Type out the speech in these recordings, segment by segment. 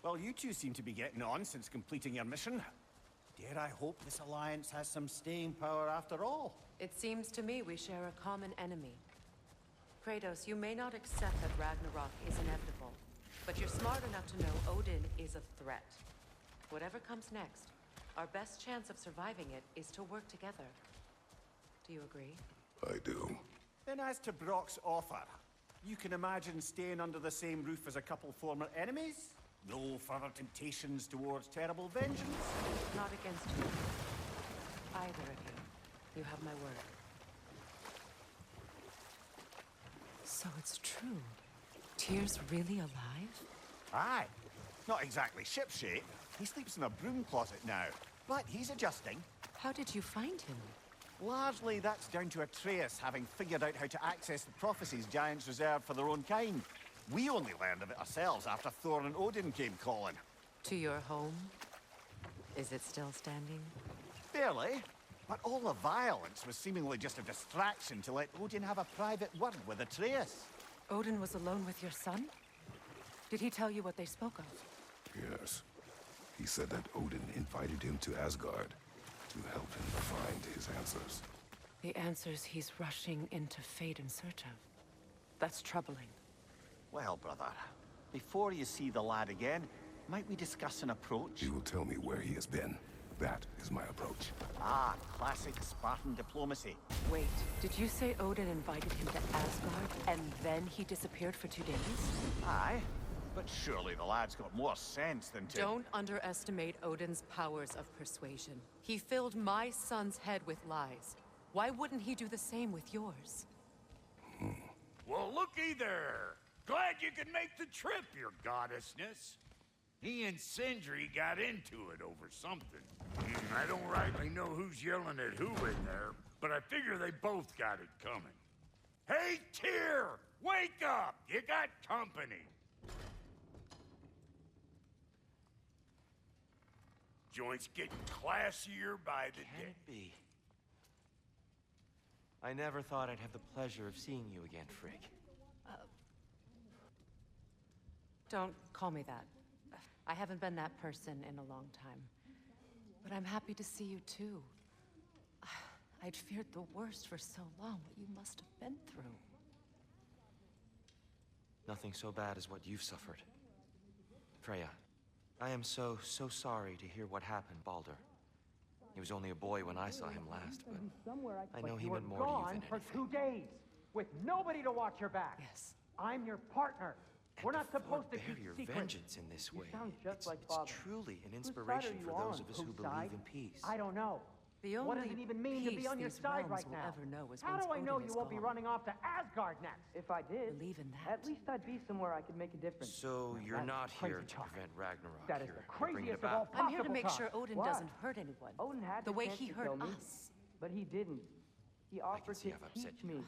Well, you two seem to be getting on since completing your mission. Dare I hope this alliance has some staying power after all? It seems to me we share a common enemy. Kratos, you may not accept that Ragnarok is inevitable, but you're smart enough to know Odin is a threat. Whatever comes next, our best chance of surviving it is to work together. Do you agree? I do. Then as to Brock's offer, you can imagine staying under the same roof as a couple former enemies? No further temptations towards terrible vengeance? Not against you. Either of you. You have my word. So it's true. Tyr's really alive? Aye. Not exactly shipshape. He sleeps in a broom closet now. But he's adjusting. How did you find him? Largely, that's down to Atreus having figured out how to access the prophecies giants reserve for their own kind. We only learned of it ourselves after Thor and Odin came calling. To your home? Is it still standing? Barely. But all the violence was seemingly just a distraction to let Odin have a private word with Atreus. Odin was alone with your son? Did he tell you what they spoke of? Yes. He said that Odin invited him to Asgard to help him find his answers. The answers he's rushing into fate in search of. That's troubling. Well, brother, before you see the lad again, might we discuss an approach? He will tell me where he has been. That is my approach. Ah, classic Spartan diplomacy. Wait, did you say Odin invited him to Asgard, and then he disappeared for 2 days? Aye, but surely the lad's got more sense than to... Don't underestimate Odin's powers of persuasion. He filled my son's head with lies. Why wouldn't he do the same with yours? Well, looky there. Glad you could make the trip, your goddessness. He and Sindri got into it over something. I don't rightly know who's yelling at who in there, but I figure they both got it coming. Hey, Tyr! Wake up! You got company! Joint's getting classier by the Can day. it be? I never thought I'd have the pleasure of seeing you again, Frigg. Don't call me that. I haven't been that person in a long time. But I'm happy to see you too. I'd feared the worst for so long, what you must have been through. Nothing so bad as what you've suffered. Freya, I am so sorry to hear what happened, Baldur. He was only a boy when I saw him last, but I know he meant more to you than for anything. 2 days, with nobody to watch your back. Yes. I'm your partner. We're not supposed to bear keep your secrets. vengeance in this way. You sound just it's, like it's Father. truly an Whose side inspiration are you for those on? of us who Whose believe side? in peace. I don't know. The only What does it even mean to be peace on your these side realms right will now? ever know is How once do I know Odin you is won't be gone. running off to Asgard next? If I did, Believe in that. at least I'd be somewhere I could make a difference. So you're That's not crazy here to talk. prevent Ragnarok. That is You're the bringing it craziest of all about. I'm here to possible make talk. sure Odin Why? doesn't hurt anyone. Odin had the the way chance he to hurt kill me, us. but he didn't. He offered see to I've upset teach you. me.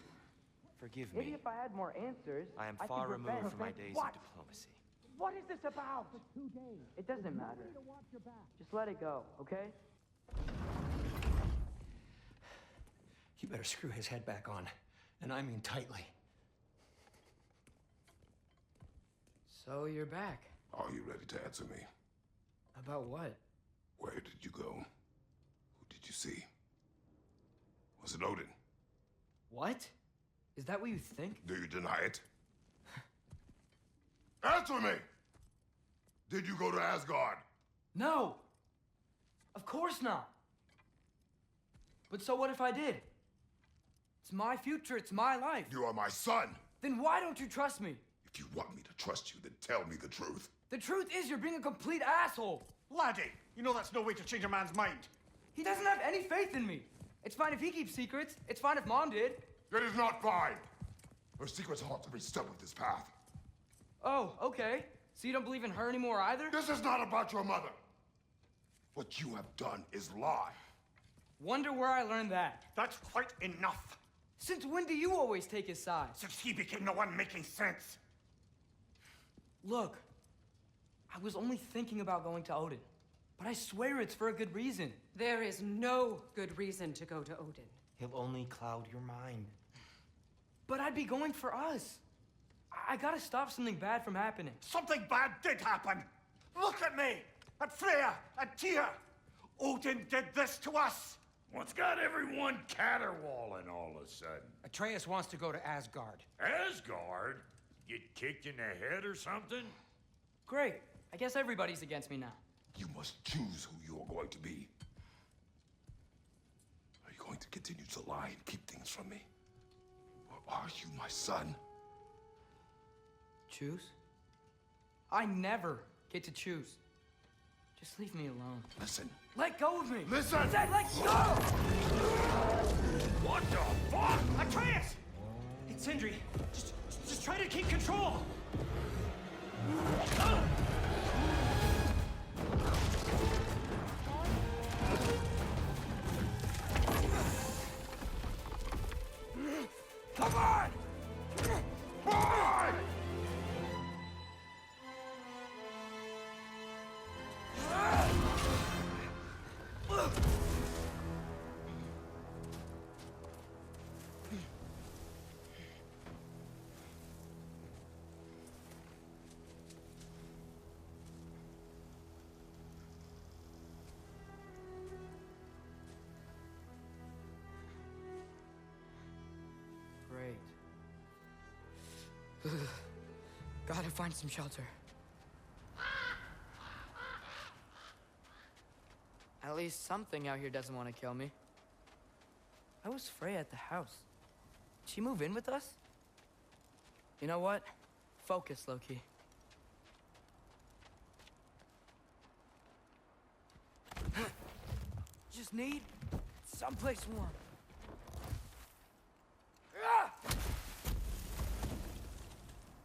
Forgive Maybe me. if I had more answers, I am could far prevent- removed from my prevent days what? of diplomacy. What is this about? For 2 days. It doesn't matter. Just let it go, okay? You better screw his head back on, and I mean tightly. So you're back. Are you ready to answer me? About what? Where did you go? Who did you see? Was it Odin? What? Is that what you think? Do you deny it? Answer me! Did you go to Asgard? No! Of course not! But so what if I did? It's my future, it's my life. You are my son! Then why don't you trust me? If you want me to trust you, then tell me the truth. The truth is you're being a complete asshole. Laddie, you know that's no way to change a man's mind. He doesn't have any faith in me. It's fine if he keeps secrets. It's fine if Mom did. It is not fine! Her secrets ought to be stuck with this path. Oh, okay. So you don't believe in her anymore either? This is not about your mother! What you have done is lie. Wonder where I learned that. That's quite enough. Since when do you always take his side? Since he became the one making sense. Look, I was only thinking about going to Odin, but I swear it's for a good reason. There is no good reason to go to Odin. He'll only cloud your mind. But I'd be going for us. I gotta stop something bad from happening. Something bad did happen. Look at me! At Freya! At Tyr! Odin did this to us! What's got everyone caterwauling all of a sudden? Atreus wants to go to Asgard. Asgard? Get kicked in the head or something? Great. I guess everybody's against me now. You must choose who you are going to be. Are you going to continue to lie and keep things from me? Or are you my son? Choose? I never get to choose. Just leave me alone. Listen. Let go of me! Listen! I said let go! What the fuck? Atreus! It's Sindri. Just try to keep control. Come on! Boy! Great. Gotta find some shelter. At least something out here doesn't want to kill me. How was Freya at the house? Did she move in with us? You know what? Focus, Loki. Just need someplace warm.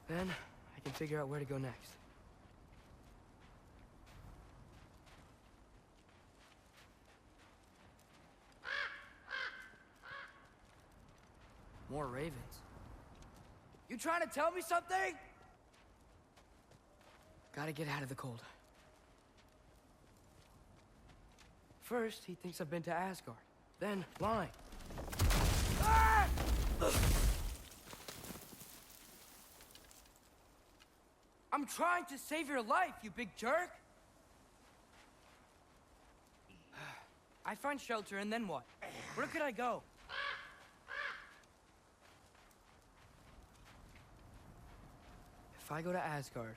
Then I can figure out where to go next. More ravens. You trying to tell me something? Gotta get out of the cold. First, he thinks I've been to Asgard. Then, lying. Ah! I'm trying to save your life, you big jerk! I find shelter, and then what? Where could I go? If I go to Asgard,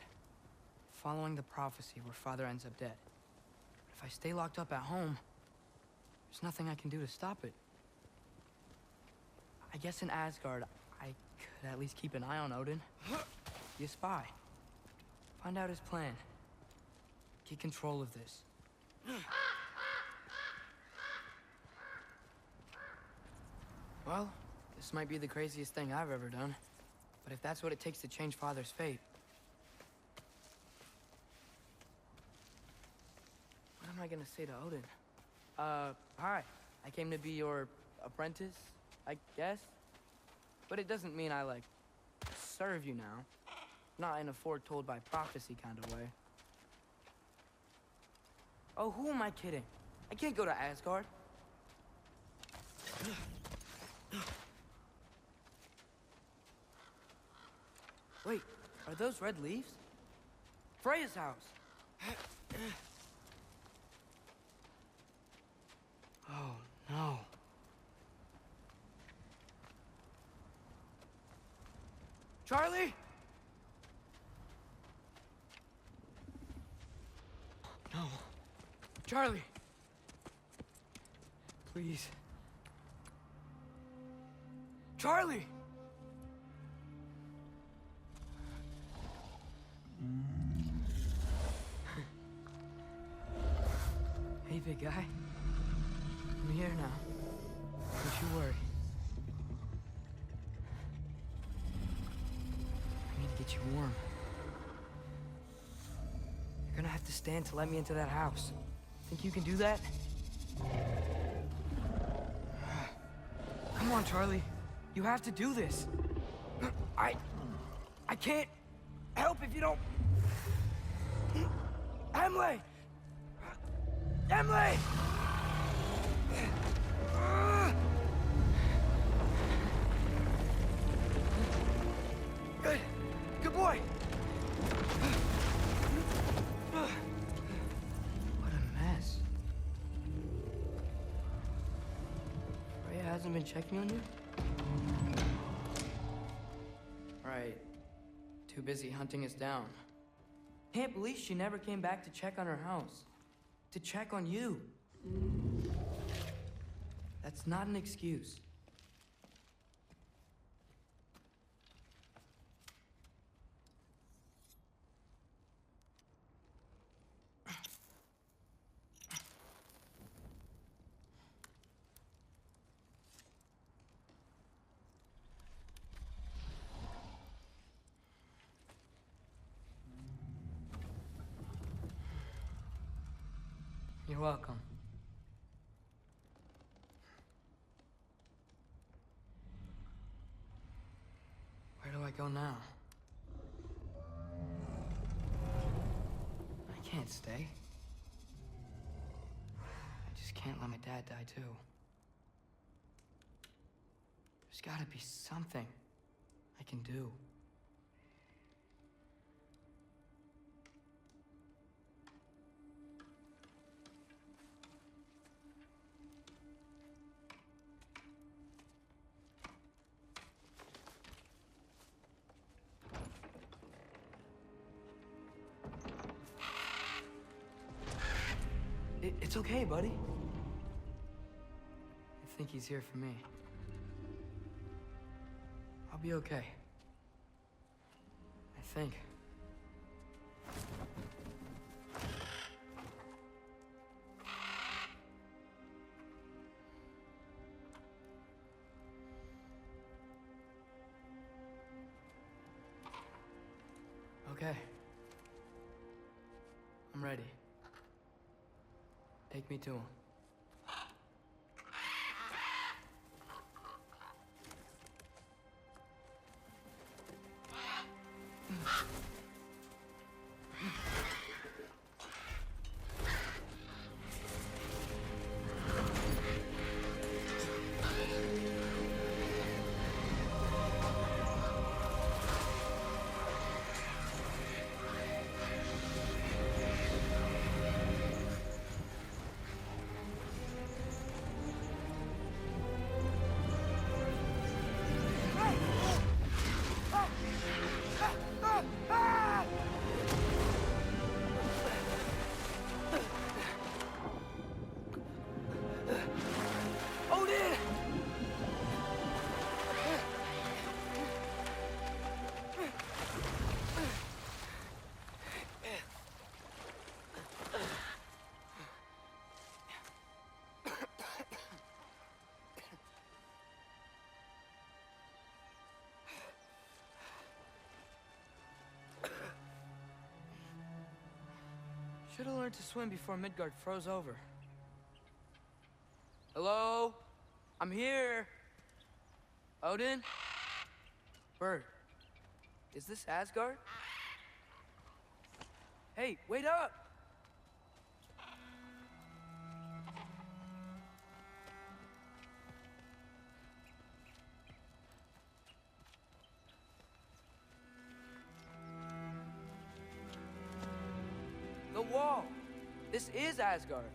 following the prophecy where Father ends up dead. If I stay locked up at home, there's nothing I can do to stop it. I guess in Asgard, I could at least keep an eye on Odin. Be a spy. Find out his plan. Get control of this. Well, this might be the craziest thing I've ever done. But if that's what it takes to change Father's fate... What am I gonna say to Odin? Hi. I came to be your apprentice, I guess? But it doesn't mean I, like, serve you now. Not in a foretold by prophecy kind of way. Oh, who am I kidding? I can't go to Asgard. Wait, are those red leaves? Freya's house. Oh, no. Charlie? No. Charlie. Please. Charlie! Hey, big guy. I'm here now. Don't you worry. I need to get you warm. You're gonna have to stand to let me into that house. Think you can do that? Come on, Charlie. You have to do this. I can't help if you don't... Emily! Emily! Good. Good boy. hasn't been checking on you? Right. Too busy hunting us down. Can't believe she never came back to check on her house. To check on you. That's not an excuse. You're welcome. Where do I go now? I can't stay. I just can't let my dad die too. There's gotta be something I can do. It's okay, buddy. I think he's here for me. I'll be okay. I think. Okay. I'm ready. Take me to him. Should have learned to swim before Midgard froze over. Hello? I'm here. Odin? Bird. Is this Asgard? Hey, wait up! The wall! This is Asgard.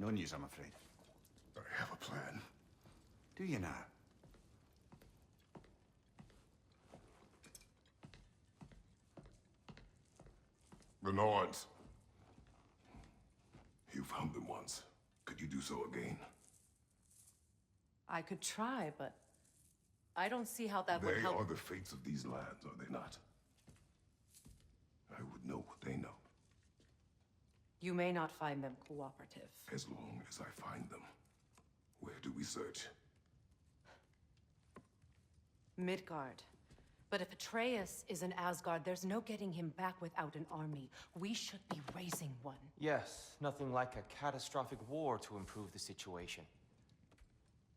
No news, I'm afraid. I have a plan. Do you now? The Nords. You found them once. Could you do so again? I could try, but I don't see how that would They help. are the fates of these lands, are they not? I would know what they know. You may not find them cooperative. As long as I find them. Where do we search? Midgard. But if Atreus is in Asgard, there's no getting him back without an army. We should be raising one. Yes, nothing like a catastrophic war to improve the situation.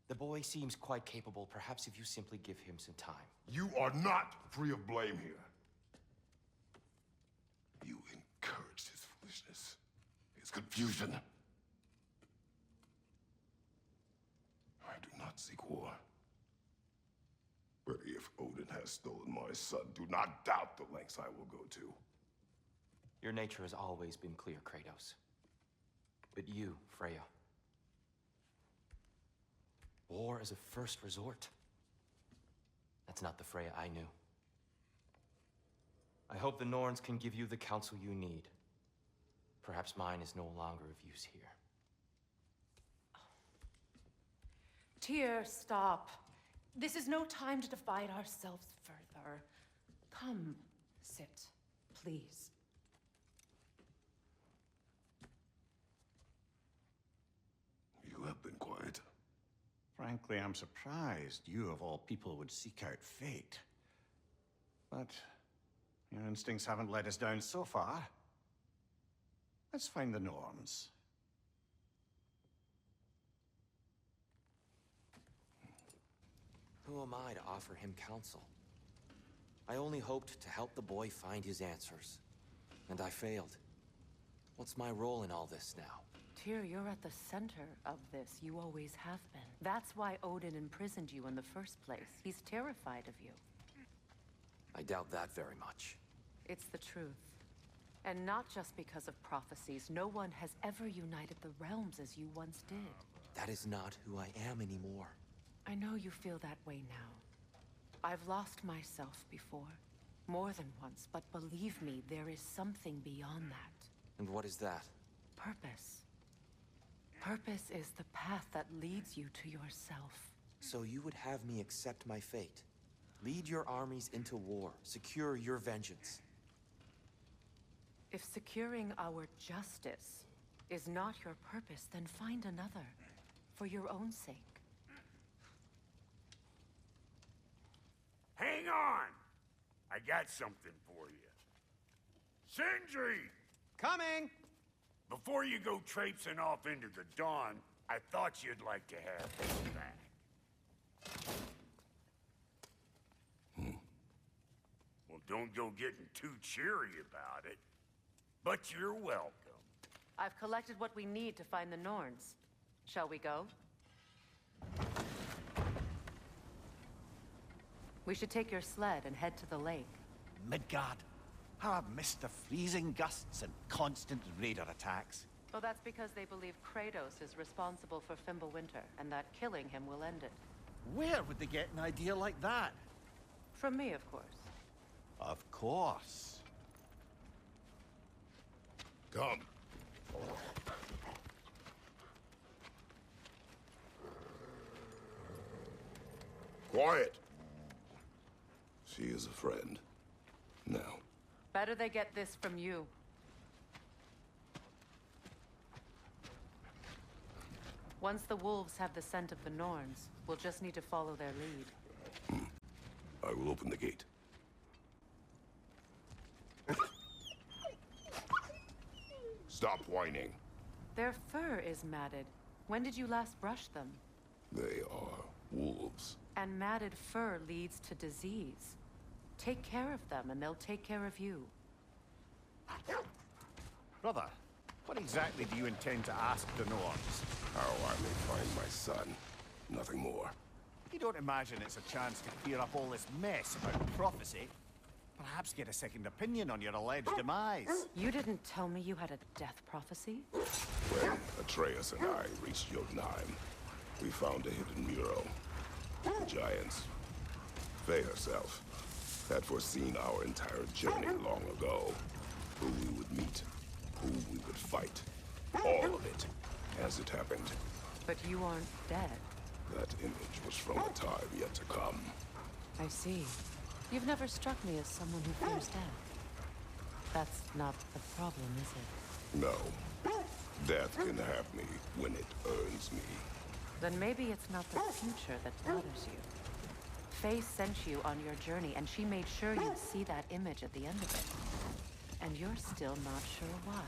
The boy seems quite capable. Perhaps if you simply give him some time. You are not free of blame here. You encouraged his foolishness, his confusion. I do not seek war. But if Odin has stolen my son, do not doubt the lengths I will go to. Your nature has always been clear, Kratos. But you, Freya. War as a first resort. That's not the Freya I knew. I hope the Norns can give you the counsel you need. Perhaps mine is no longer of use here. Tyr, stop. This is no time to divide ourselves further. Come, sit, please. You have been quiet. Frankly, I'm surprised you, of all people, would seek out fate. But your instincts haven't let us down so far. Let's find the Norns. Who am I to offer him counsel? I only hoped to help the boy find his answers. And I failed. What's my role in all this now? Tyr, you're at the center of this. You always have been. That's why Odin imprisoned you in the first place. He's terrified of you. I doubt that very much. It's the truth. And not just because of prophecies. No one has ever united the realms as you once did. That is not who I am anymore. I know you feel that way now. I've lost myself before. More than once, but believe me, there is something beyond that. And what is that? Purpose. Purpose is the path that leads you to yourself. So you would have me accept my fate? Lead your armies into war, secure your vengeance. If securing our justice is not your purpose, then find another, for your own sake. Hang on! I got something for you. Sindri! Coming! Before you go traipsing off into the dawn, I thought you'd like to have this back. Well, don't go getting too cheery about it. But you're welcome. I've collected what we need to find the Norns. Shall we go? We should take your sled and head to the lake. Midgard. How I've missed the freezing gusts and constant raider attacks. Oh, that's because they believe Kratos is responsible for Fimbulwinter, and that killing him will end it. Where would they get an idea like that? From me, of course. Of course. Come. Quiet. She is a friend. Now. Better they get this from you. Once the wolves have the scent of the Norns, we'll just need to follow their lead. I will open the gate. Stop whining. Their fur is matted. When did you last brush them? They are wolves. And matted fur leads to disease. Take care of them, and they'll take care of you. Brother, what exactly do you intend to ask the Norns? How I may find my son. Nothing more. You don't imagine it's a chance to clear up all this mess about prophecy? Perhaps get a second opinion on your alleged demise? You didn't tell me you had a death prophecy? When Atreus and I reached Jotunheim, we found a hidden mural. The giants, Faye herself, had foreseen our entire journey long ago. Who we would meet, who we would fight. All of it, as it happened. But you aren't dead. That image was from a time yet to come. I see. You've never struck me as someone who fears death. That's not the problem, is it? No. Death can have me when it earns me. Then maybe it's not the future that bothers you. Faye sent you on your journey, and she made sure you'd see that image at the end of it. And you're still not sure why.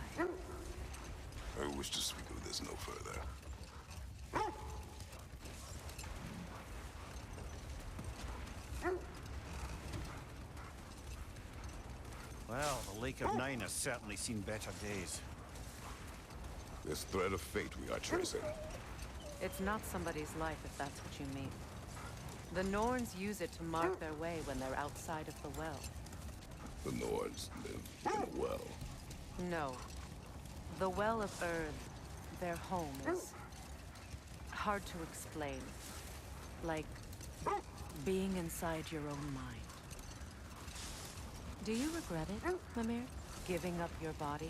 I wish to speak of this no further. Well, the Lake of Nine has certainly seen better days. This thread of fate we are tracing. It's not somebody's life, if that's what you mean. The Norns use it to mark their way when they're outside of the well. The Norns live in a well. No. The Well of Earth, their home, is hard to explain. Like being inside your own mind. Do you regret it, Mimir? Giving up your body?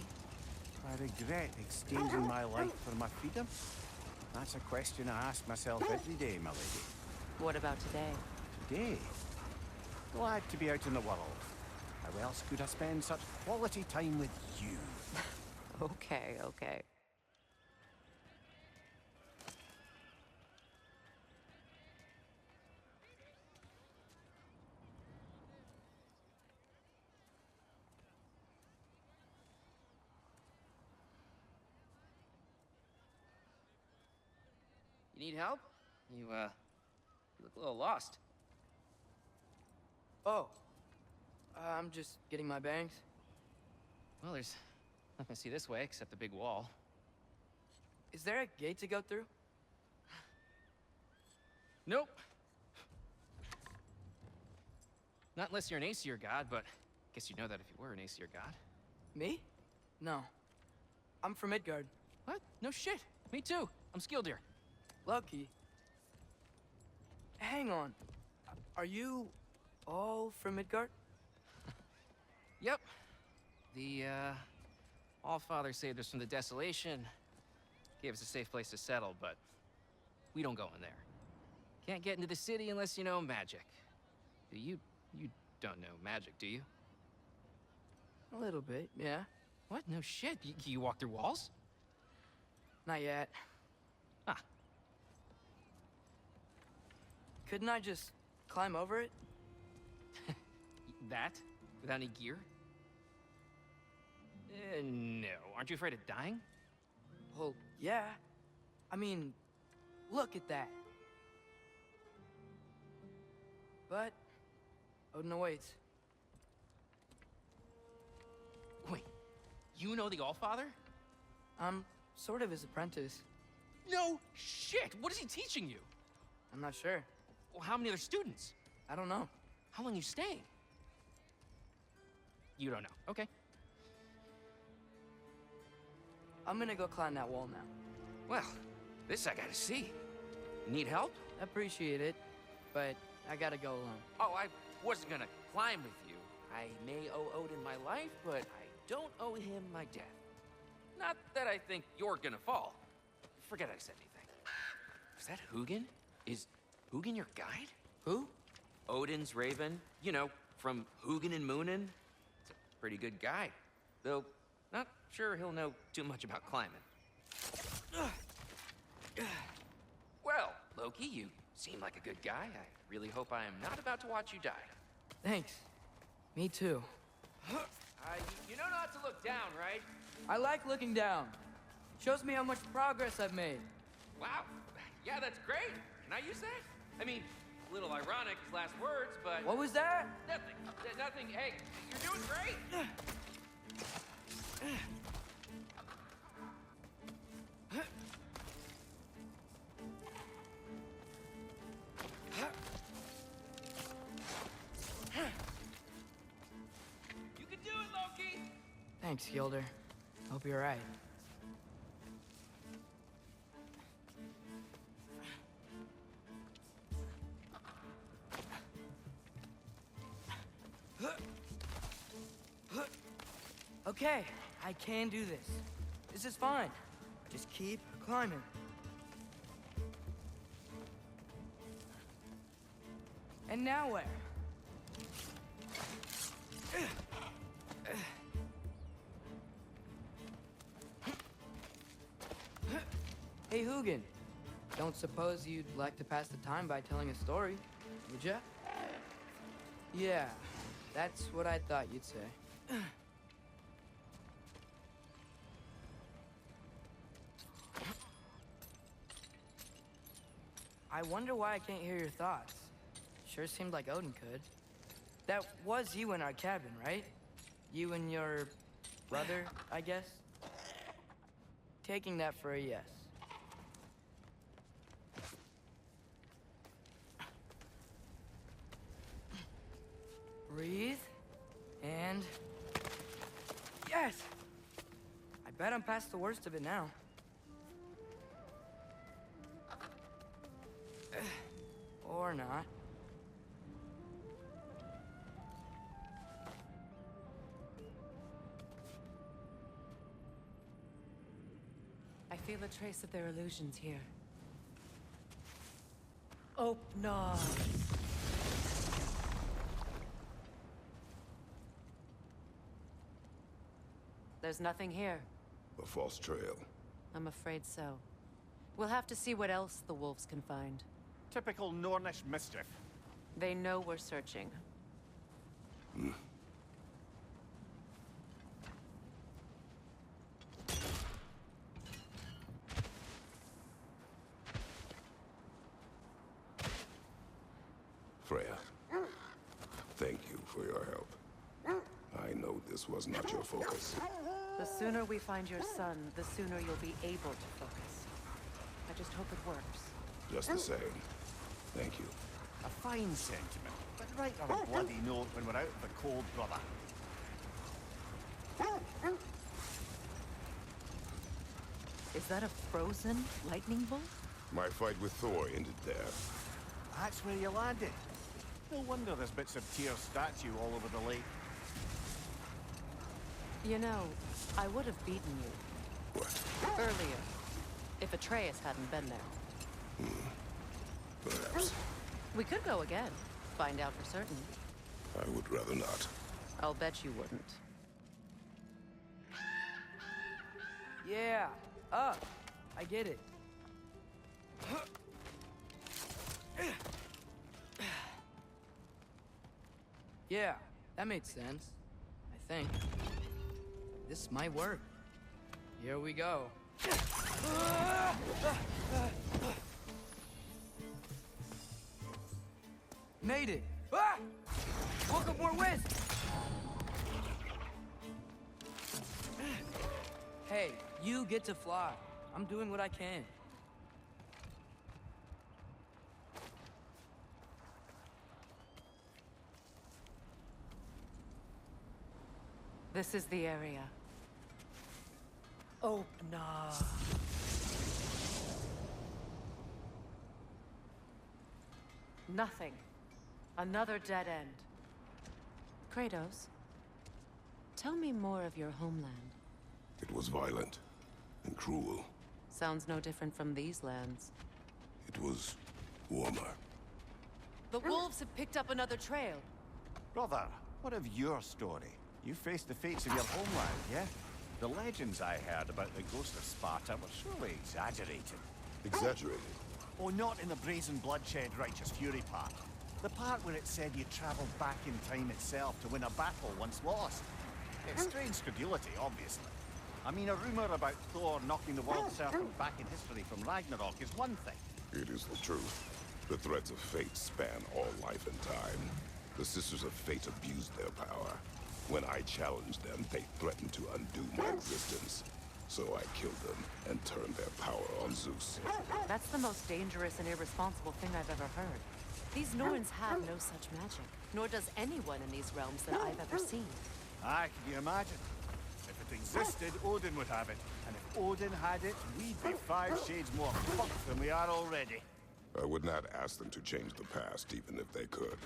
I regret exchanging my life for my freedom? That's a question I ask myself every day, my lady. What about today? Today? Glad to be out in the world. How else could I spend such quality time with you? Okay, okay. You need help? You look a little lost. Oh. I'm just getting my bangs. Well, there's nothing to see this way except the big wall. Is there a gate to go through? Nope. Not unless you're an Aesir god, but I guess you'd know that if you were an Aesir god. Me? No. I'm from Midgard. What? No shit. Me too. I'm skilled here. Lucky. Hang on. Are you all from Midgard? Yep. The, Allfather saved us from the desolation. Gave us a safe place to settle, but we don't go in there. Can't get into the city unless you know magic. You don't know magic, do you? A little bit, yeah. What? No shit. You walk through walls? Not yet. Ah. Couldn't I just climb over it? That? Without any gear? No. Aren't you afraid of dying? Well, yeah. I mean, look at that. But Odin awaits. Wait, you know the Allfather? I'm sort of his apprentice. No shit! What is he teaching you? I'm not sure. Well, how many other students? I don't know. How long you staying? You don't know. Okay. I'm gonna go climb that wall now. Well, this I gotta see. Need help? Appreciate it, but I gotta go alone. Oh, I wasn't gonna climb with you. I may owe Odin my life, but I don't owe him my death. Not that I think you're gonna fall. Forget I said anything. Is that Hugin? Is Hugin your guide? Who? Odin's raven. You know, from Hugin and Moonin. It's a pretty good guide. Though, not sure he'll know too much about climbing. Well, Loki, you seem like a good guy. I really hope I am not about to watch you die. Thanks. Me too. You know not to look down, right? I like looking down. Shows me how much progress I've made. Wow. Yeah, that's great. Can I use that? I mean, a little ironic, his last words, but... What was that? Nothing. Nothing. Hey, you're doing great. You can do it, Loki. Thanks, Gilder. Hope you're right. Okay, I can do this. This is fine. Just keep climbing. And now where? Hey, Hugin. Don't suppose you'd like to pass the time by telling a story, would ya? Yeah, that's what I thought you'd say. I wonder why I can't hear your thoughts. Sure seemed like Odin could. That was you in our cabin, right? You and your brother, I guess? Taking that for a yes. Breathe. And... yes! I bet I'm past the worst of it now. Or not. I feel a trace of their illusions here. Oh, no. There's nothing here. A false trail. I'm afraid so. We'll have to see what else the wolves can find. Typical Nornish mischief. They know we're searching. Freya, thank you for your help. I know this was not your focus. The sooner we find your son, the sooner you'll be able to focus. I just hope it works. Just the same, thank you. A fine sentiment, but right on a bloody note when we're out of the cold, brother. Is that a frozen lightning bolt? My fight with Thor ended there. That's where you landed. No wonder there's bits of Tyr's statue all over the lake. You know, I would have beaten you What? earlier, if Atreus hadn't been there. Perhaps. We could go again, find out for certain. I would rather not. I'll bet you wouldn't. Yeah, up. I get it. Yeah, that made sense. I think. This might work. Here we go. Made it! Ah! Woke up more whiz! Hey, you get to fly. I'm doing what I can. This is the area. Oh, no. Nothing. Another dead end. Kratos, tell me more of your homeland. It was violent and cruel. Sounds no different from these lands. It was warmer. The wolves have picked up another trail. Brother, what of your story? You faced the fates of your homeland, yeah? The legends I heard about the ghost of Sparta were surely exaggerated. Exaggerated. Oh, not in the brazen bloodshed righteous fury part. The part where it said you traveled back in time itself to win a battle once lost. It's strange credulity, obviously. I mean, a rumor about Thor knocking the world serpent back in history from Ragnarok is one thing. It is the truth. The threads of fate span all life and time. The Sisters of Fate abused their power. When I challenged them, they threatened to undo my existence. So I killed them and turned their power on Zeus. That's the most dangerous and irresponsible thing I've ever heard. These Norns have no such magic, nor does anyone in these realms that I've ever seen. Aye, can you imagine? If it existed, Odin would have it. And if Odin had it, we'd be 5 shades more fucked than we are already. I would not ask them to change the past, even if they could.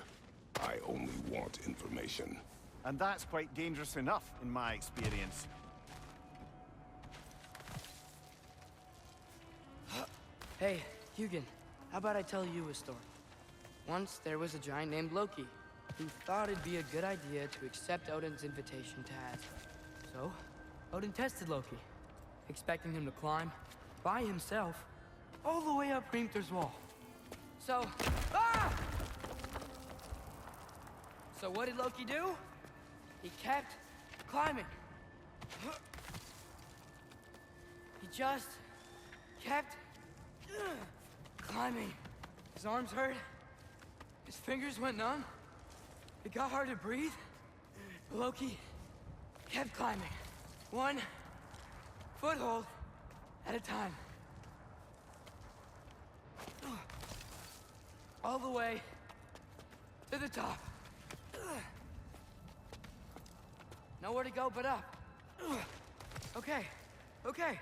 I only want information. And that's quite dangerous enough, in my experience. Hey, Hugin, how about I tell you a story? Once there was a giant named Loki, who thought it'd be a good idea to accept Odin's invitation to Asgard. So, Odin tested Loki, expecting him to climb, by himself, all the way up Hrimthur's wall. So So what did Loki do? He kept climbing. He just kept climbing. His arms hurt. His fingers went numb. It got hard to breathe. Loki kept climbing. One foothold at a time. All the way to the top. Nowhere to go but up. Okay, okay.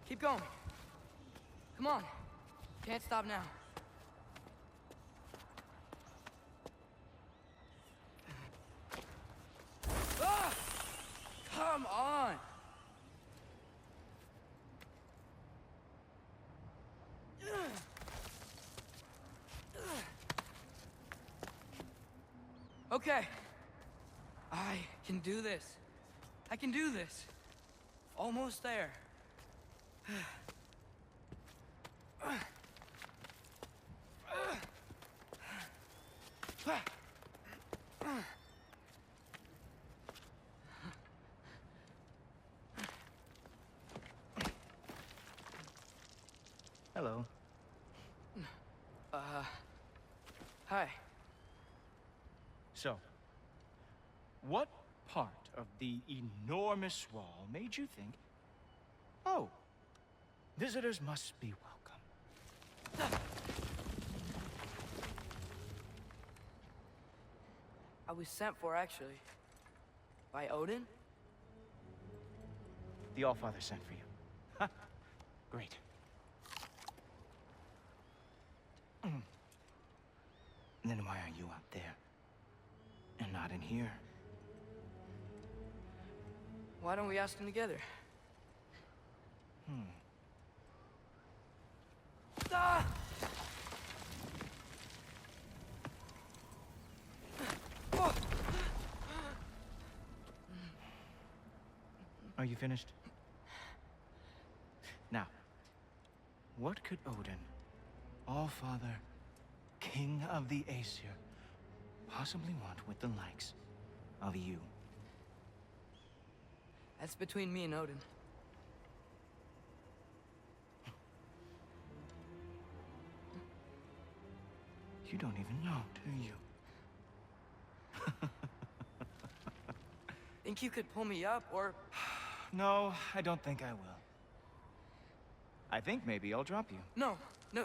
Keep going. Come on. Can't stop now. Ah! Come on! Okay. I can do this. I can do this. Almost there. Hello. Hi. So, what part of the enormous wall made you think, oh, visitors must be welcome? I was sent for, actually. By Odin? The Allfather sent for you. Ha! Great. Then why are you out there? And not in here? Why don't we ask them together? Ah! Oh! Are you finished? Now, what could Odin, Allfather, King of the Aesir, possibly want with the likes of you? That's between me and Odin. You don't even know, do you? Think you could pull me up, or... No, I don't think I will. I think maybe I'll drop you. No. No.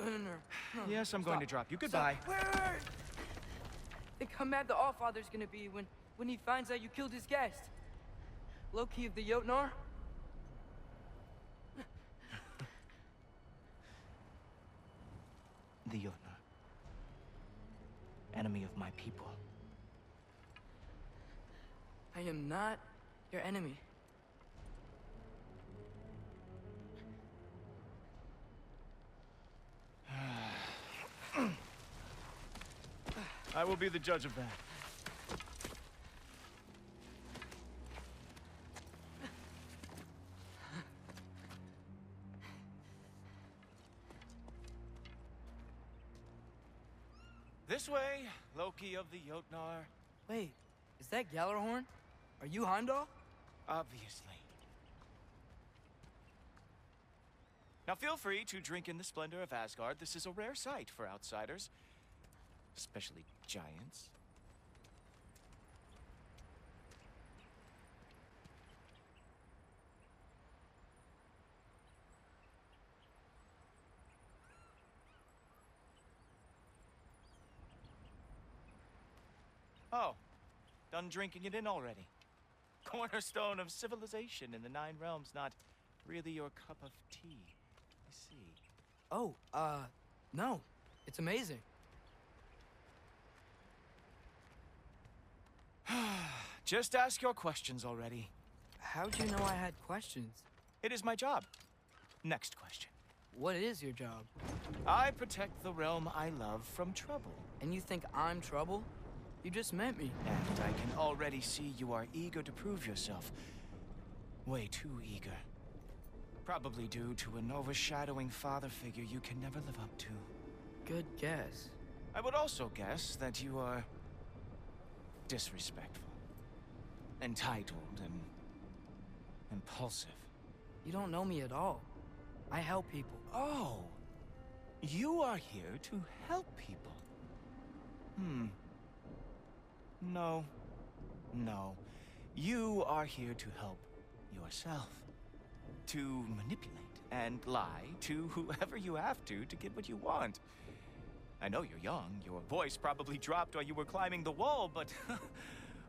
Yes, I'm going to drop you. Goodbye. Stop. Wait. Think how mad the Allfather's gonna be when he finds out you killed his guest. Loki of the Jotnar? The Jotnar. Enemy of my people. I am not your enemy. I will be the judge of that. This way, Loki of the Jotnar. Wait, is that Gjallarhorn? Are you Heimdall? Obviously. Now feel free to drink in the splendor of Asgard. This is a rare sight for outsiders. Especially giants. Oh, done drinking it in already. Cornerstone of civilization in the Nine Realms, not really your cup of tea. I see. Oh, no. It's amazing. Just ask your questions already. How'd you know I had questions? It is my job. Next question. What is your job? I protect the realm I love from trouble. And you think I'm trouble? You just met me. And I can already see you are eager to prove yourself. Way too eager. Probably due to an overshadowing father figure you can never live up to. Good guess. I would also guess that you are disrespectful, entitled, and impulsive. You don't know me at all. I help people. Oh, you are here to help people. No. No. You are here to help yourself. To manipulate and lie to whoever you have to get what you want. I know you're young. Your voice probably dropped while you were climbing the wall, but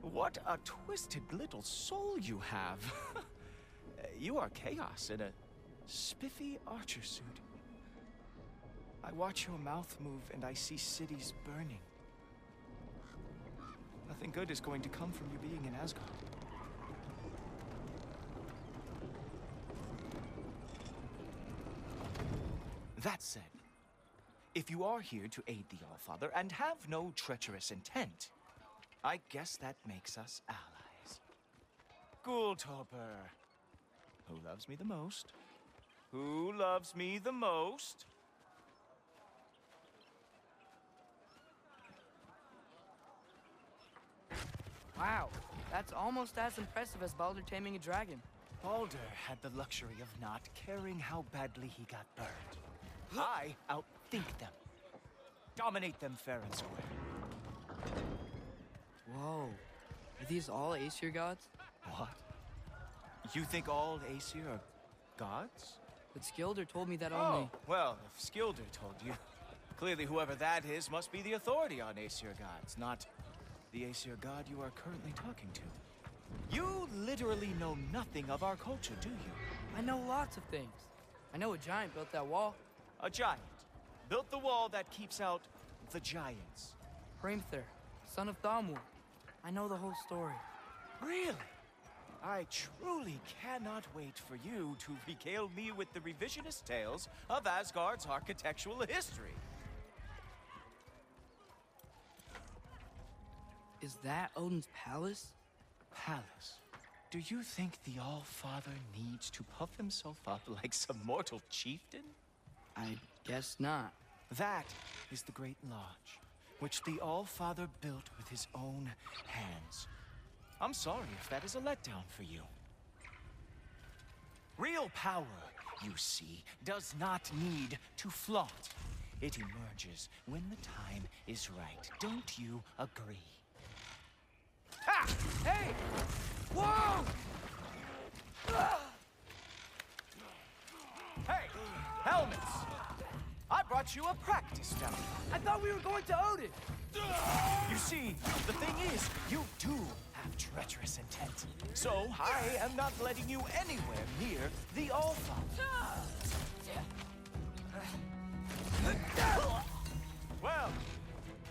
what a twisted little soul you have. You are chaos in a spiffy archer suit. I watch your mouth move and I see cities burning. Nothing good is going to come from you being in Asgard. That said, if you are here to aid the Allfather and have no treacherous intent, I guess that makes us allies. Ghoultoper. Who loves me the most? Who loves me the most? Wow, that's almost as impressive as Baldur taming a dragon. Baldur had the luxury of not caring how badly he got burned. I outthink them. Dominate them fair and square. Whoa, are these all Aesir gods? What? You think all Aesir are gods? But Skilder told me that only... Oh, well, if Skilder told you, clearly whoever that is must be the authority on Aesir gods, not the Aesir god you are currently talking to. You literally know nothing of our culture, do you? I know lots of things. I know a giant built that wall. A giant built the wall that keeps out the giants. Hrimthur, son of Thamur. I know the whole story. Really? I truly cannot wait for you to regale me with the revisionist tales of Asgard's architectural history. Is that Odin's palace? Palace? Do you think the All-Father needs to puff himself up like some mortal chieftain? I guess not. That is the Great Lodge, which the All-Father built with his own hands. I'm sorry if that is a letdown for you. Real power, you see, does not need to flaunt. It emerges when the time is right. Don't you agree? Ha! Hey! Whoa! Hey! Helmets! I brought you a practice down. I thought we were going to Odin! You see, the thing is, you do have treacherous intent. So, I am not letting you anywhere near the Allfather. Well,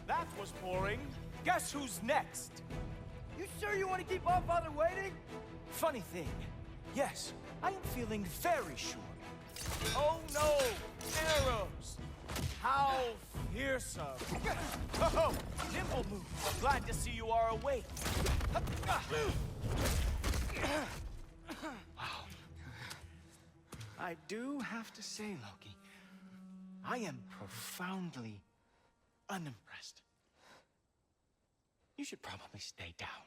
that was boring. Guess who's next? You sure you want to keep Allfather waiting? Funny thing. Yes, I am feeling very sure. Oh no! Arrows! How fearsome! Oh, nimble move. Glad to see you are awake. Wow. I do have to say, Loki, I am profoundly unimpressed. You should probably stay down.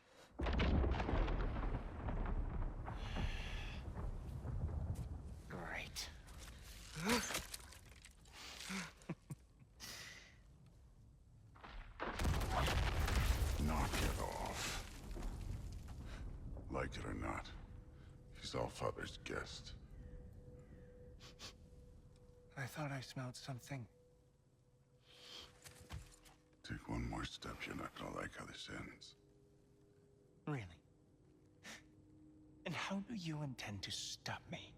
Great. Knock it off. Like it or not, he's Allfather's guest. I thought I smelled something. Take one more step, you're not gonna like how this ends. Really? And how do you intend to stop me?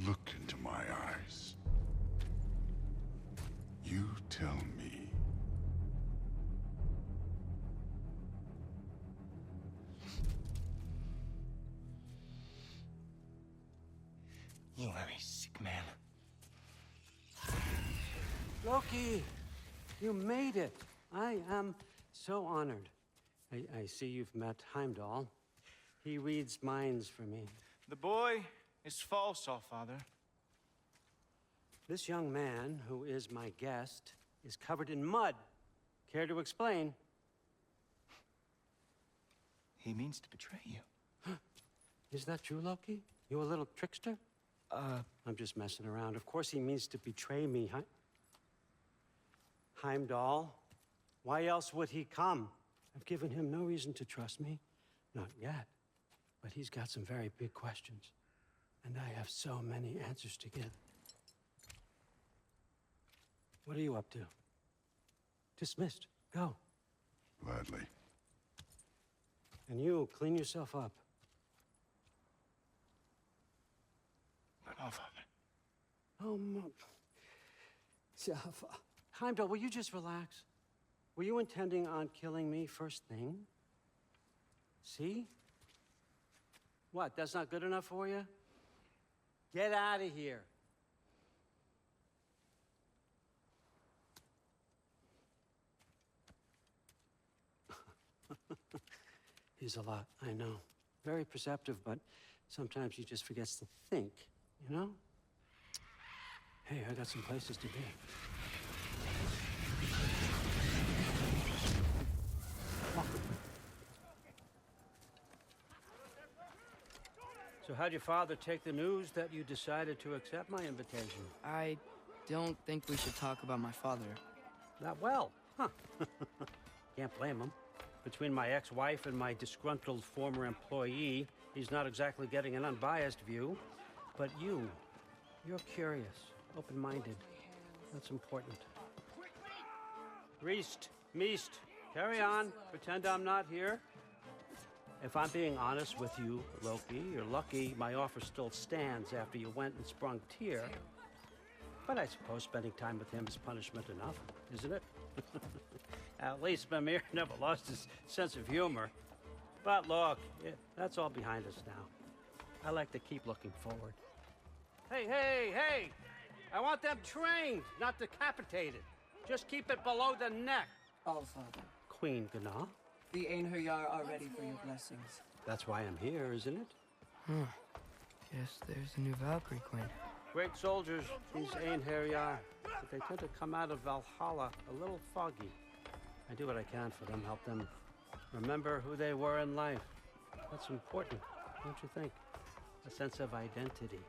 Look into my eyes. You tell me. You are a sick man. Loki, you made it. I am so honored. I see you've met Heimdall. He reads minds for me. The boy is false, Allfather. This young man, who is my guest, is covered in mud. Care to explain? He means to betray you. Is that true, Loki? You a little trickster? I'm just messing around. Of course he means to betray me, huh? Heimdall? Why else would he come? I've given him no reason to trust me. Not yet. But he's got some very big questions. And I have so many answers to give. What are you up to? Dismissed. Go. Gladly. And you, clean yourself up. No, Father. Oh, Jaffa. Heimdall, will you just relax? Were you intending on killing me first thing? See? What, that's not good enough for you? Get out of here. He's a lot, I know. Very perceptive, but sometimes he just forgets to think, you know? Hey, I got some places to be. So how'd your father take the news that you decided to accept my invitation? I don't think we should talk about my father. Not well, huh? Can't blame him. Between my ex-wife and my disgruntled former employee, he's not exactly getting an unbiased view. But you're curious, open-minded. That's important. Reist, Meest, carry on. Pretend I'm not here. If I'm being honest with you, Loki, you're lucky my offer still stands after you went and sprung Tyr. But I suppose spending time with him is punishment enough, isn't it? At least Mimir never lost his sense of humor. But look, that's all behind us now. I like to keep looking forward. Hey! I want them trained, not decapitated. Just keep it below the neck. All Father. Queen Gná. The Einherjar are ready for your blessings. That's why I'm here, isn't it? Guess there's a new Valkyrie Queen. Great soldiers, these Einherjar. But they tend to come out of Valhalla a little foggy. I do what I can for them, help them remember who they were in life. That's important, don't you think? A sense of identity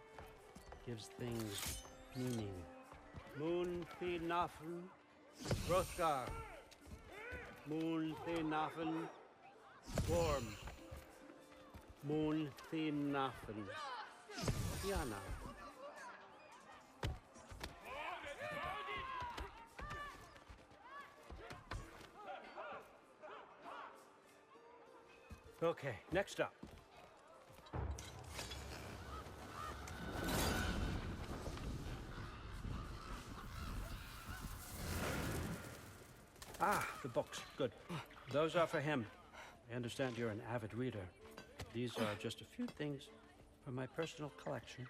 gives things meaning. Moon Thinafen, Hrothgar. Moon Thinafen, Gorm. Moon Thinafen, Diana. Okay, next up. Ah, the books. Good. Those are for him. I understand you're an avid reader. These are just a few things from my personal collection.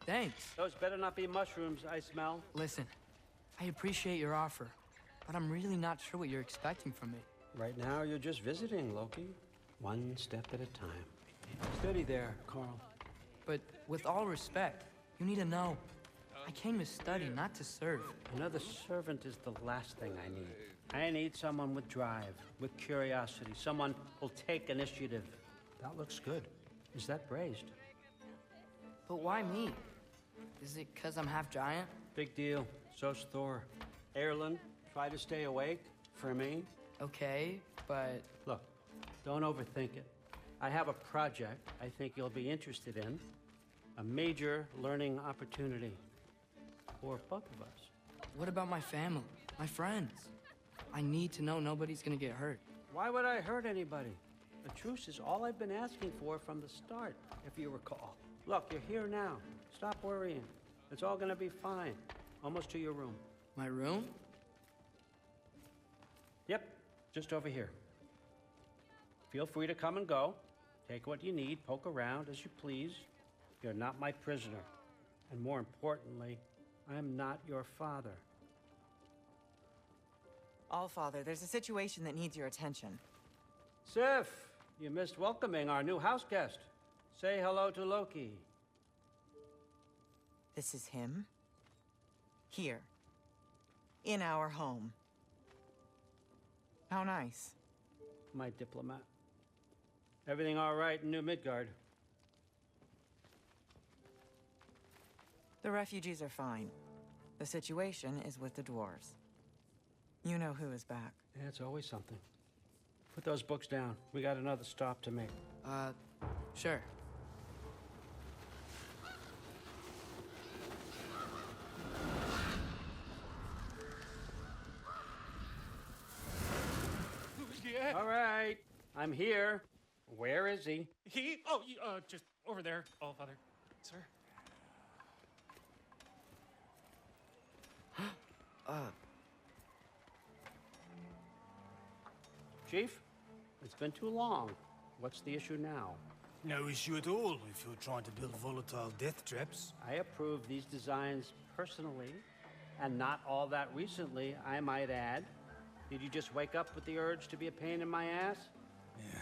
Thanks. Those better not be mushrooms I smell. Listen, I appreciate your offer, but I'm really not sure what you're expecting from me. Right now, you're just visiting, Loki. One step at a time. Steady there, Carl. But with all respect, you need to know. I came to study, not to serve. Another servant is the last thing I need. I need someone with drive, with curiosity, someone who'll take initiative. That looks good. Is that braised? But why me? Is it because I'm half giant? Big deal. So's Thor. Erlen, try to stay awake for me. Okay, but... Look, don't overthink it. I have a project I think you'll be interested in. A major learning opportunity. For both of us. What about my family? My friends? I need to know nobody's gonna get hurt. Why would I hurt anybody? A truce is all I've been asking for from the start, if you recall. Look, you're here now. Stop worrying. It's all gonna be fine. Almost to your room. My room? Yep, just over here. Feel free to come and go. Take what you need, poke around as you please. You're not my prisoner. And more importantly, I'm not your father. All Father, there's a situation that needs your attention. Sif, you missed welcoming our new house guest. Say hello to Loki. This is him? Here. In our home. How nice. My diplomat. Everything all right in New Midgard? The refugees are fine. The situation is with the dwarves. You know who is back. Yeah, it's always something. Put those books down. We got another stop to make. Sure. Yeah. All right, I'm here. Where is he? Just over there, All Father. Sir? Chief, it's been too long. What's the issue now? No issue at all if you're trying to build volatile death traps. I approve these designs personally, and not all that recently, I might add. Did you just wake up with the urge to be a pain in my ass? Yeah.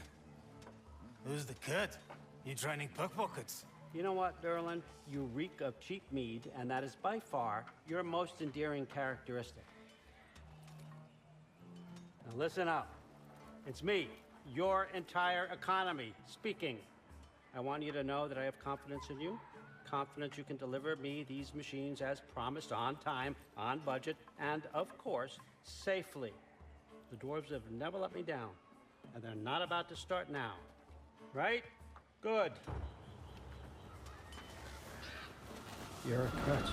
Who's the cut? You training pickpockets? You know what, Derlin? You reek of cheap mead, and that is by far your most endearing characteristic. Now listen up. It's me, your entire economy, speaking. I want you to know that I have confidence in you. Confidence you can deliver me these machines as promised, on time, on budget, and of course, safely. The dwarves have never let me down, and they're not about to start now. Right? Good. You're a cut.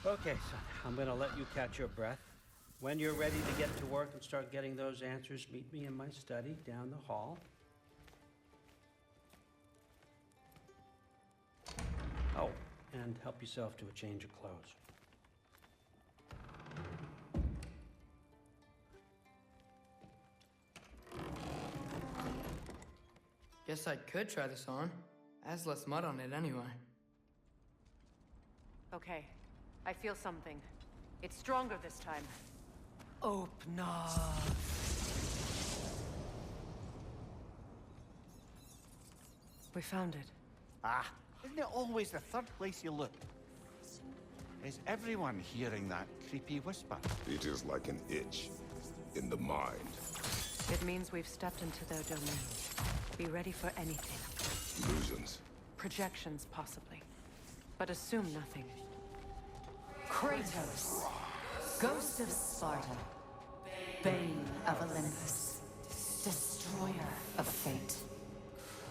Okay, son, I'm gonna let you catch your breath. When you're ready to get to work and start getting those answers, meet me in my study down the hall. Oh, and help yourself to a change of clothes. Guess I could try this on. Has less mud on it anyway. Okay, I feel something. It's stronger this time. Open up. We found it. Ah, isn't it always the third place you look? Is everyone hearing that creepy whisper? It is like an itch in the mind. It means we've stepped into their domain. Be ready for anything. Illusions. Projections, possibly. But assume nothing. Kratos, Ghost of Sparta, Bane of Olympus, Destroyer of Fate,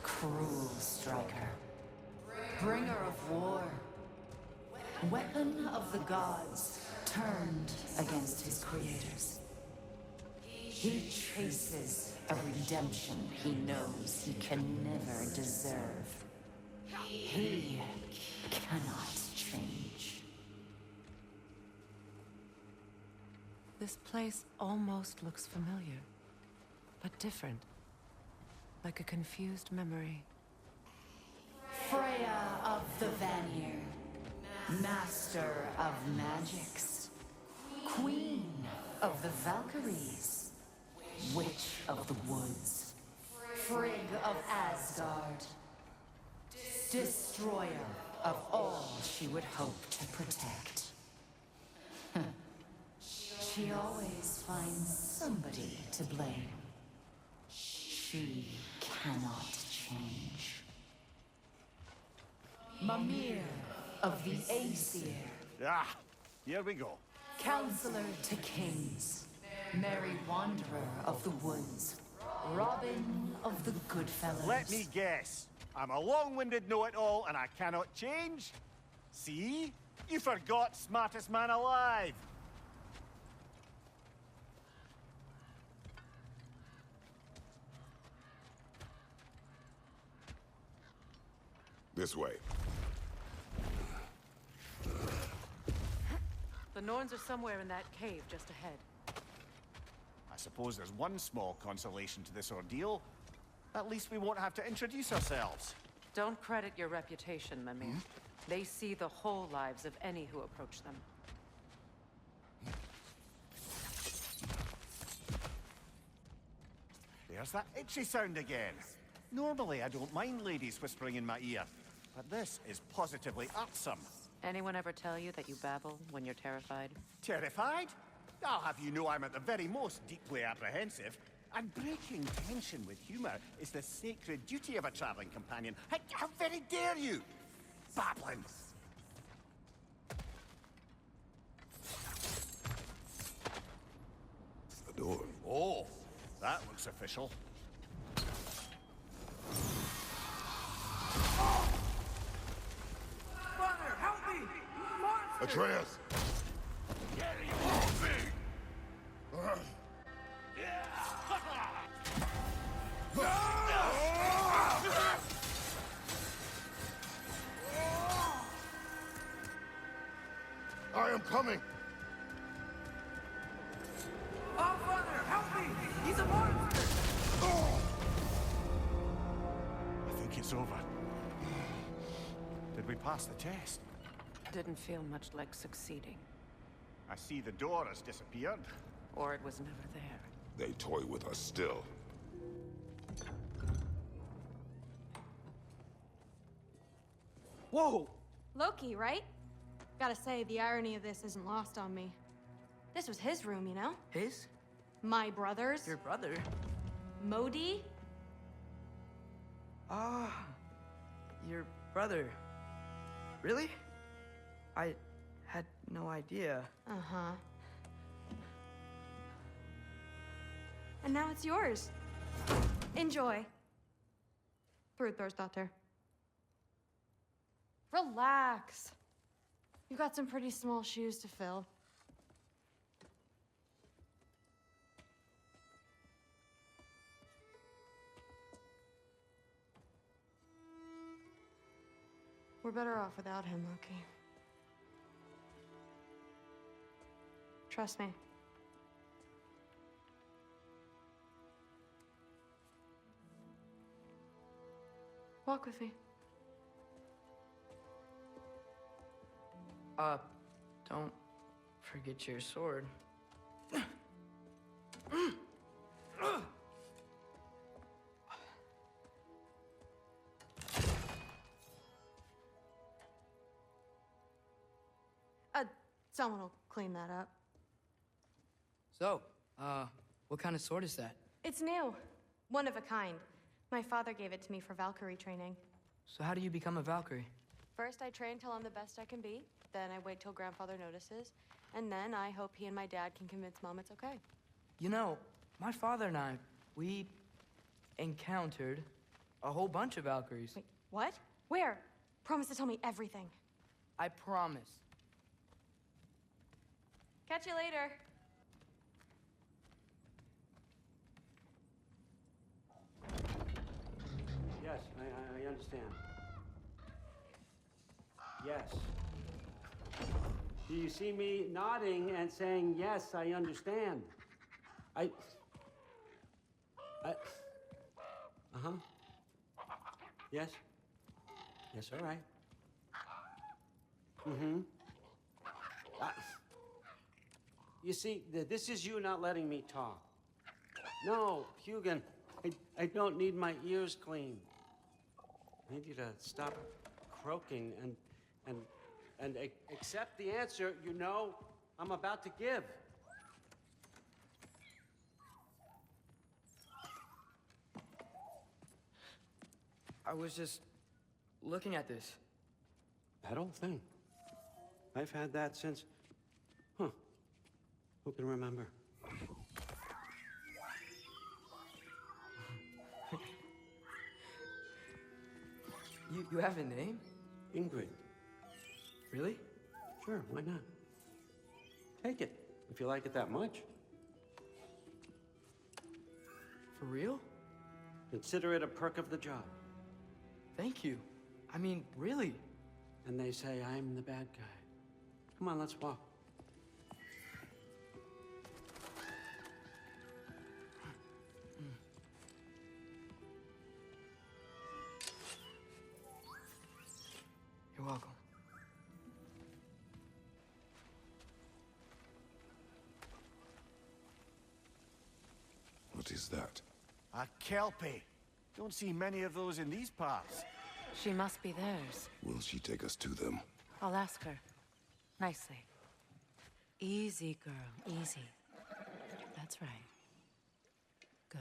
Cruel Striker, Bringer of War, Weapon of the Gods, turned against his creators. He chases a redemption he knows he can never deserve. He cannot change. This place almost looks familiar, but different. Like a confused memory. Freya of the Vanir, Master of Magics, Queen of the Valkyries, Witch of the Woods, Frigg of Asgard, Destroyer of all she would hope to protect. She always finds somebody to blame. She cannot change. Mimir of the Aesir, Ah, here we go. Counselor to Kings, Merry Wanderer of the Woods, Robin of the Goodfellows. Let me guess. I'm a long-winded know-it-all and I cannot change? See? You forgot smartest man alive. This way. The Norns are somewhere in that cave just ahead. I suppose there's one small consolation to this ordeal. At least we won't have to introduce ourselves. Don't credit your reputation, Mimir. They see the whole lives of any who approach them. There's that itchy sound again. Normally, I don't mind ladies whispering in my ear, but this is positively irksome. Anyone ever tell you that you babble when you're terrified? Terrified? I'll have you know I'm at the very most deeply apprehensive. And breaking tension with humor is the sacred duty of a traveling companion. How very dare you! Babbling! It's the door. Oh, that looks official. Father, help me! Monster! Atreus! I am coming! Oh, Father, help me! He's a monster! I think it's over. Did we pass the test? Didn't feel much like succeeding. I see the door has disappeared. Or it was never there. They toy with us still. Whoa! Loki, right? Gotta say, the irony of this isn't lost on me. This was his room, you know? His? My brother's. Your brother? Modi? Ah, your brother. Really? I had no idea. Uh-huh. And now it's yours. Enjoy. Brudthor's Relax. You've got some pretty small shoes to fill. We're better off without him, Loki. Trust me. Walk with me. Don't forget your sword. Someone will clean that up. So, what kind of sword is that? It's new. One of a kind. My father gave it to me for Valkyrie training. So how do you become a Valkyrie? First, I train till I'm the best I can be. Then I wait till Grandfather notices. And then I hope he and my dad can convince Mom it's okay. You know, my father and I, we encountered a whole bunch of Valkyries. Wait, what? Where? Promise to tell me everything. I promise. Catch you later. Yes, I understand. Yes. Do you see me nodding and saying, yes, I understand? Uh-huh. Yes? Yes, all right. Mm-hmm. You see, this is you not letting me talk. No, Hugin, I don't need my ears cleaned. I need you to stop croaking and accept the answer you know I'm about to give. I was just looking at this. That old thing. I've had that since... Huh. Who can remember? You have a name? Ingrid. Really? Sure, why not? Take it, if you like it that much. For real? Consider it a perk of the job. Thank you. I mean, really. And they say I'm the bad guy. Come on, let's walk. You're welcome. What is that? A kelpie. Don't see many of those in these parts. She must be theirs. Will she take us to them? I'll ask her. Nicely. Easy, girl, easy. That's right. Good.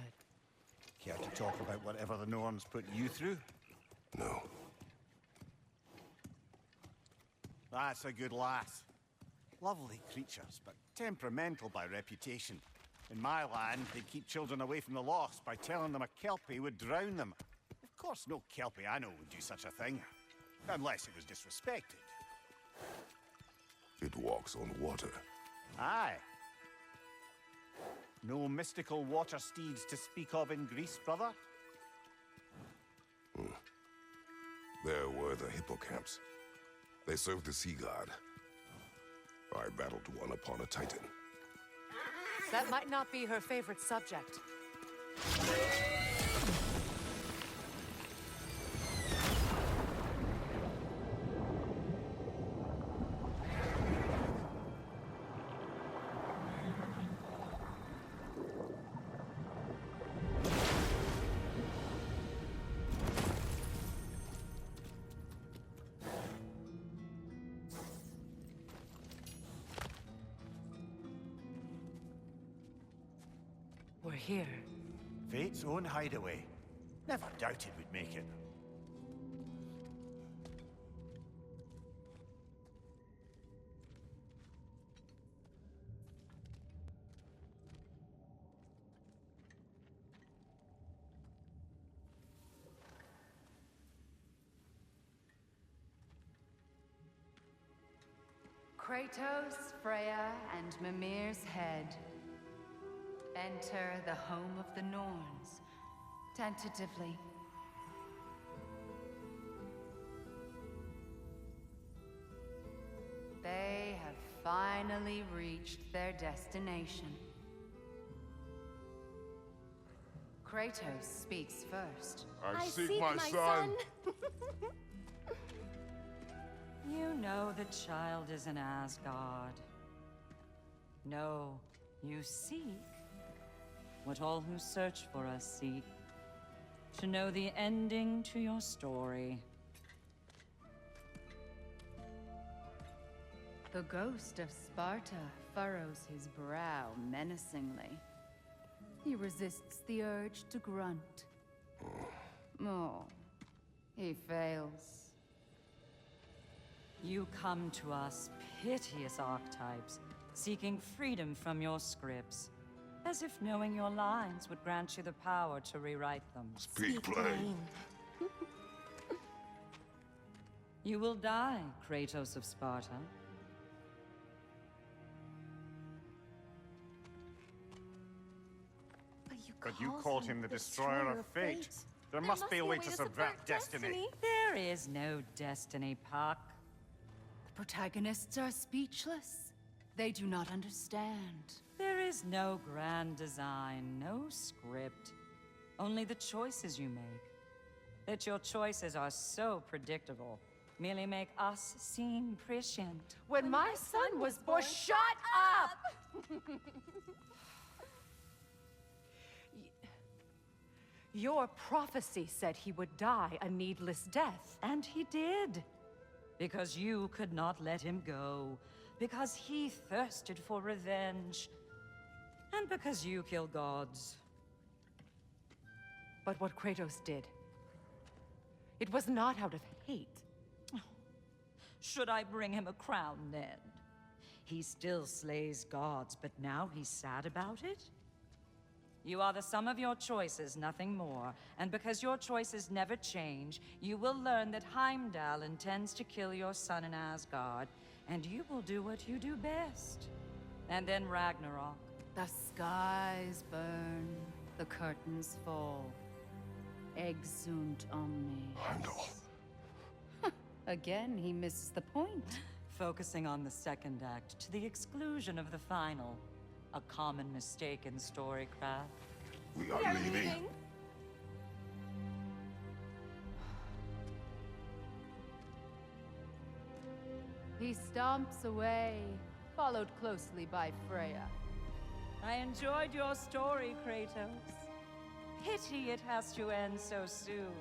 Care to talk about whatever the Norns put you through? No. That's a good lass. Lovely creatures, but temperamental by reputation. In my land, they keep children away from the lost by telling them a Kelpie would drown them. Of course, no Kelpie I know would do such a thing. Unless it was disrespected. It walks on water. Aye. No mystical water steeds to speak of in Greece, brother? There were the hippocamps. They served the sea god. I battled one upon a titan. That might not be her favorite subject. We're here. Fate's own hideaway. Never doubted we'd make it. Kratos, Freya, and Mimir's head. Enter the home of the Norns, tentatively. They have finally reached their destination. Kratos speaks first. I seek my son. You know the child is in Asgard. No, you seek what all who search for us seek. To know the ending to your story. The ghost of Sparta furrows his brow menacingly. He resists the urge to grunt. Oh, he fails. You come to us, piteous archetypes, seeking freedom from your scripts. As if knowing your lines would grant you the power to rewrite them. Speak plain. You will die, Kratos of Sparta. But you called him the destroyer of fate. There must be a way to subvert destiny. There is no destiny, Puck. The protagonists are speechless. They do not understand. There is no grand design, no script. Only the choices you make. That your choices are so predictable merely make us seem prescient. When my son was born, shut up! Your prophecy said he would die a needless death. And he did. Because you could not let him go. Because he thirsted for revenge. And because you kill gods. But what Kratos did, it was not out of hate. Should I bring him a crown then? He still slays gods, but now he's sad about it? You are the sum of your choices, nothing more. And because your choices never change, you will learn that Heimdall intends to kill your son in Asgard, and you will do what you do best. And then Ragnarok. The skies burn, the curtains fall. Exunt omnes. Heimdall. Again, he misses the point. Focusing on the second act to the exclusion of the final. A common mistake in storycraft. We are leaving. He stomps away, followed closely by Freya. I enjoyed your story, Kratos. Pity it has to end so soon.